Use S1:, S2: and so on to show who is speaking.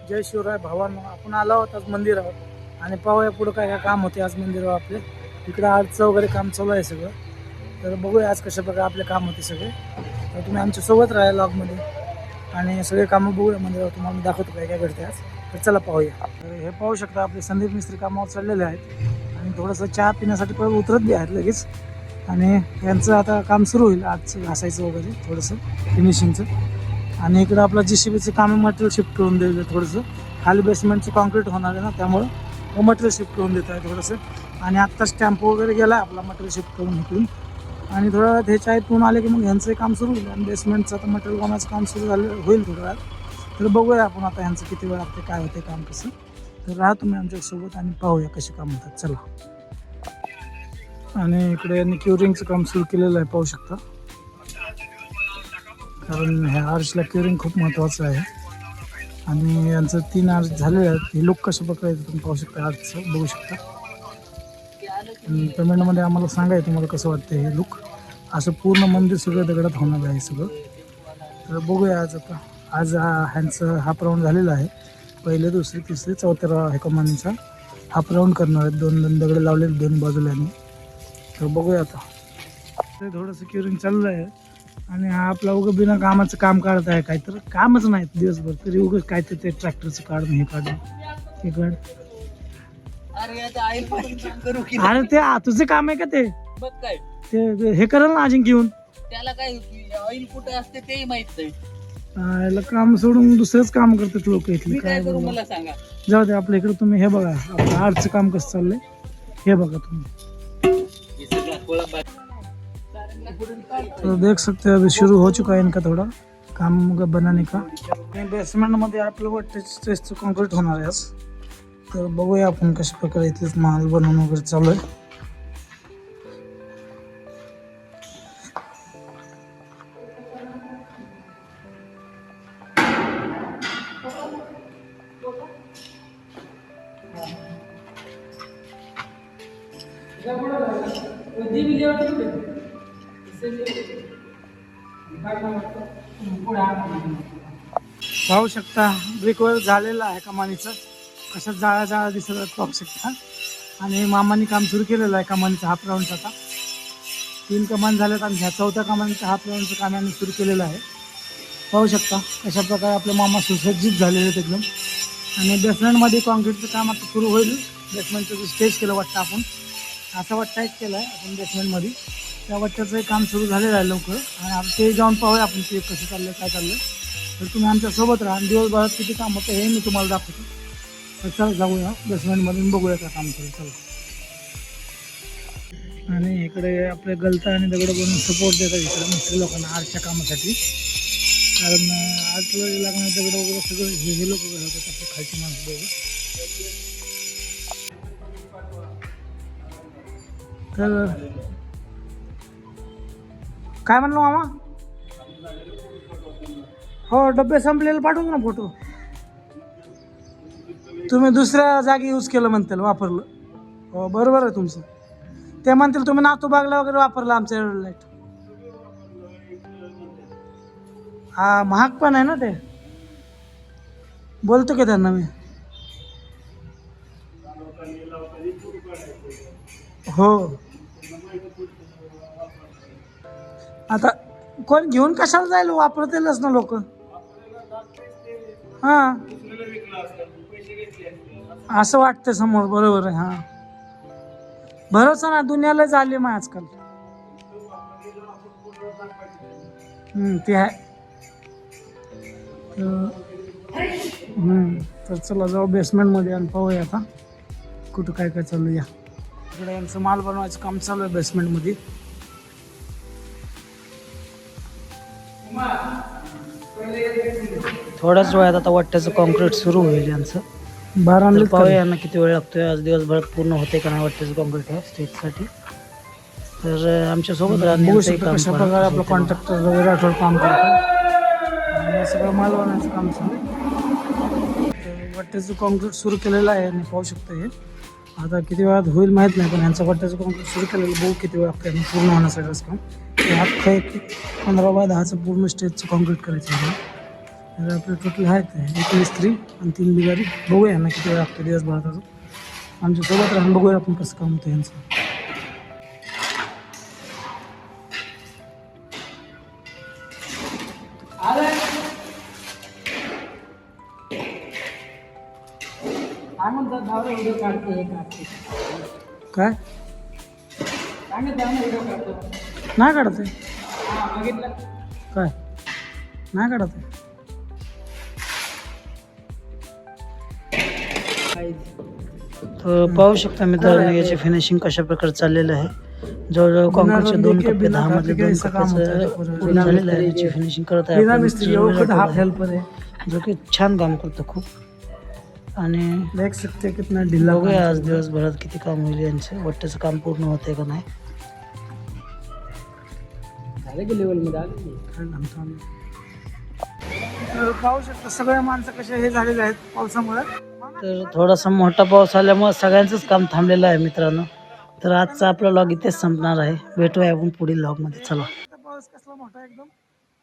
S1: जय शिवराय भावांनो, आपण आलो आहोत आज मंदिरावर आणि पाहूया पुढं काय काय काम होते आज मंदिरावर आपले. इकडे आजचं वगैरे काम चालू आहे सगळं. तर बघूया आज कशा प्रकारे आपले काम होते सगळे. तर तुम्ही आमच्या सोबत राहा लॉगमध्ये आणि सगळे कामं बघूया मंदिरावर. तुम्हाला दाखवतो काय काय घडते आज. तर चला पाहूया. तर हे पाहू शकता आपले संदीप मिस्त्री कामावर चाललेले आहेत आणि थोडंसं चहा पिण्यासाठी परत उतरत बी आहेत लगेच. आणि यांचं आता काम सुरू होईल आजचं घासायचं वगैरे थोडंसं फिनिशिंगचं. आणि इकडं आपलं JCBचं काम मटेरियल शिफ्ट करून द्यायचं थोडंसं. खाली बेसमेंटचं कॉन्क्रीट होणार आहे ना, त्यामुळं मटेरियल शिफ्ट करून देत आहे थोडंसं. आणि आत्ता स्टॅम्प वगैरे गेला आहे आपला मटेरियल शिफ्ट करून इकडून. आणि थोड्या वेळात हे चायतून आले की मग ह्यांचं काम सुरू होईल. आणि बेसमेंटचं आता मटेरियल बनवायचं काम सुरू झालं होईल थोड्या वेळात. तर बघूया आपण आता ह्यांचं किती वेळ लागते, काय होते काम कसं. तर राहा तुम्ही आमच्यासोबत आणि पाहूया कसे काम होतात. चला. आणि इकडे यांनी क्युरिंगचं काम सुरू केलेलं आहे, पाहू शकता. कारण ह्या आर्चला क्युरिंग खूप महत्त्वाचं आहे. आणि यांचं 3 आर्च झालेले आहेत. हे लुक कशा प्रकारे तुम्ही पाहू शकता, आर्चचं बघू शकता. कमेंटमध्ये आम्हाला सांगाय तुम्हाला कसं वाटतं हे लुक. असं पूर्ण मंदिर सगळं दगडात होणार आहे सगळं. तर बघूया आज आता. आज ह्यांचं हाफ राऊंड झालेला आहे. पहिले, दुसरे, तिसरे, चौथ्या हे कमानीचा हाफ राऊंड करणार आहेत. 2 दगड लावलेले दोन्ही बाजूला. तर बघूया आता. ते थोडंसं क्युरिंग चाललं आहे. आणि हा आपला उगं बिना कामाचं काम काढत आहे. काय तर कामच नाही दिवसभर, तरी उगं काय तर ते ट्रॅक्टरचं काढून हे काढून हे काढ. अरे ते तुझं काम आहे का ते?
S2: बघ काय
S1: ते हे करेल ना अजिंक्य घेऊन.
S2: त्याला काय ऑइल कुठे असते तेही माहित नाही.
S1: याला काम सोडून दुसरेच काम करतात लोक इथले.
S2: मी काय
S1: काय
S2: करू
S1: बघा.
S2: मला सांगा.
S1: जाऊ दे, आपल्या इकडे तुम्ही हे बघा आपलं आर्टचं काम कसं चाललंय हे बघा तुम्ही.
S2: हे सगळं कोळंबा.
S1: तो देख सकते हो अभी शुरू हो चुका है इनका थोड़ा काम बनाने का. बेसमेंट मध्ये आपलं वाटतं स्ट्रेसचं कॉन्क्रीट होणार आहे आज. तर बघूया आपण कशा प्रकारे इथलेच माल बनवून वगैरे चालू आहे. पाहू शकता ब्रिकवर झालेलं आहे कमानीचं. कसं जाळा जाळा दिसत आहे पाहू शकता. आणि मामाने काम सुरू केलेलं आहे कमानीचं हाफ राऊंडचं. आता 3 कमान झाल्यात आणि ह्या 4थ्या कमानीचं हाफ राऊंडचं काम यांनी सुरू केलेलं आहे. पाहू शकता कशा प्रकारे आपले मामा सुसज्जित झालेले आहेत एकदम. आणि बेसमेंटमध्ये कॉन्क्रीटचं काम आता सुरू होईल. बेसमेंटचं जे स्टेज केलं वाटतं आपण, असं वाटतं एक केलं आहे आपण बेसमेंटमध्ये. त्या वाट्याचं काम सुरू झालेलं आहे लवकर. आणि आता ते जाऊन पाहूया आपण ते कसं चाललं काय चाललं. तर तुम्ही आमच्यासोबत राहा आणि दिवसभरात किती काम होतं हे मी तुम्हाला दाखवतो. तर चला जाऊया बेसमेंटमधून बघूया काय काम चालू. चला. आणि इकडे आपले गलता आणि दगड बनवून सपोर्ट देतात इकडे मिस्त्री लोकांना आर्टच्या कामासाठी. कारण आर्टला लागणारे दगड वगैरे सगळं हे लोक घालतात आपल्या खालची माणसं दोघं. तर काय म्हणलो मामा? हो, डबे संपलेले पाठवून ना फोटो. तुम्ही दुसऱ्या जागी यूज केलं म्हणतील, वापरलं. हो बरोबर आहे तुमचं. ते म्हणतील तुम्ही नातूबागला वगैरे वापरलं आमच्या लाईट. हा महाग पण आहे ना ते. बोलतो की त्यांना मी. हो आता कोण घेऊन कशाला जाईल, वापरतीलच ना लोक. हां असं वाटतं समोर, बरोबर आहे. हां भरोसा ना दुनियाला झाली मग आजकाल. ते आहे. तर चला जाऊ बेसमेंटमध्ये आणि पाहूया आता कुठं काय काय चालू. या इकडे यांचं माल बनवायचं काम चालू आहे बेसमेंटमध्ये. थोड्याच वेळात आता वाट्याचं कॉन्क्रीट सुरू होईल यांचं. 12 पाहूया यांना किती वेळ लागतोय. आज दिवसभरात पूर्ण होते का नाही वाट्याचं कॉन्क्रीट आहे स्टेजसाठी. तर आमच्यासोबत कशा प्रकारे आपलं कॉन्ट्रॅक्टर वगैरे आठवड काम करतो. सगळं माल बनवायचं काम चालू आहे. वाट्याचं कॉन्क्रीट सुरू केलेलं आहे आणि पाहू शकता. हे आता किती वेळात होईल माहीत नाही, पण यांचं वाट्याचं कॉन्क्रीट सुरू केलेलं बघू किती वेळ लागतं पूर्ण होण्यासाठी काम. अख्खं 15 बाय 10चं पूर्ण स्टेजचं कॉन्क्रीट करायचं आहे. तर आपले टोटल आहेत 21 स्त्री आणि 3 बिगारी. बघूया ना किती वेळ लागतो दिवसभरात अजून. आमच्या सोबत राहून बघूया आपण कसं काम होतं यांचं. काय नाही काढत आहे काय नाही काढत आहे. तर पाहू शकता मित्रांनो याची फिनिशिंग कशा प्रकारे चाललेलं आहे. जवळजवळ कॉन्क्रीटचे 2 कप्पे 10 मधले 2 कप्प्याचं पूर्ण झालेलं आहे. याची फिनिशिंग करत आहे आपण. हाफ हेल्पर है
S3: जो की छान काम करतो खूप. आणि
S1: देख सकते कितना ढिला
S3: बघूया आज दिवसभरात किती काम होईल यांचं. वाटतं काम पूर्ण होतंय का नाही.
S1: तर पाहू शकता सगळ्या माणसं कसे हे झालेले आहेत पावसामुळे.
S3: तर थोडासा मोठा पाऊस आल्यामुळे सगळ्यांचंच काम थांबलेलं आहे मित्रांनो. तर आजचा आपला लॉग इथेच संपणार आहे. भेटूया आपण पुढील लॉगमध्ये. चला.
S1: पाऊस कसला मोठा एकदम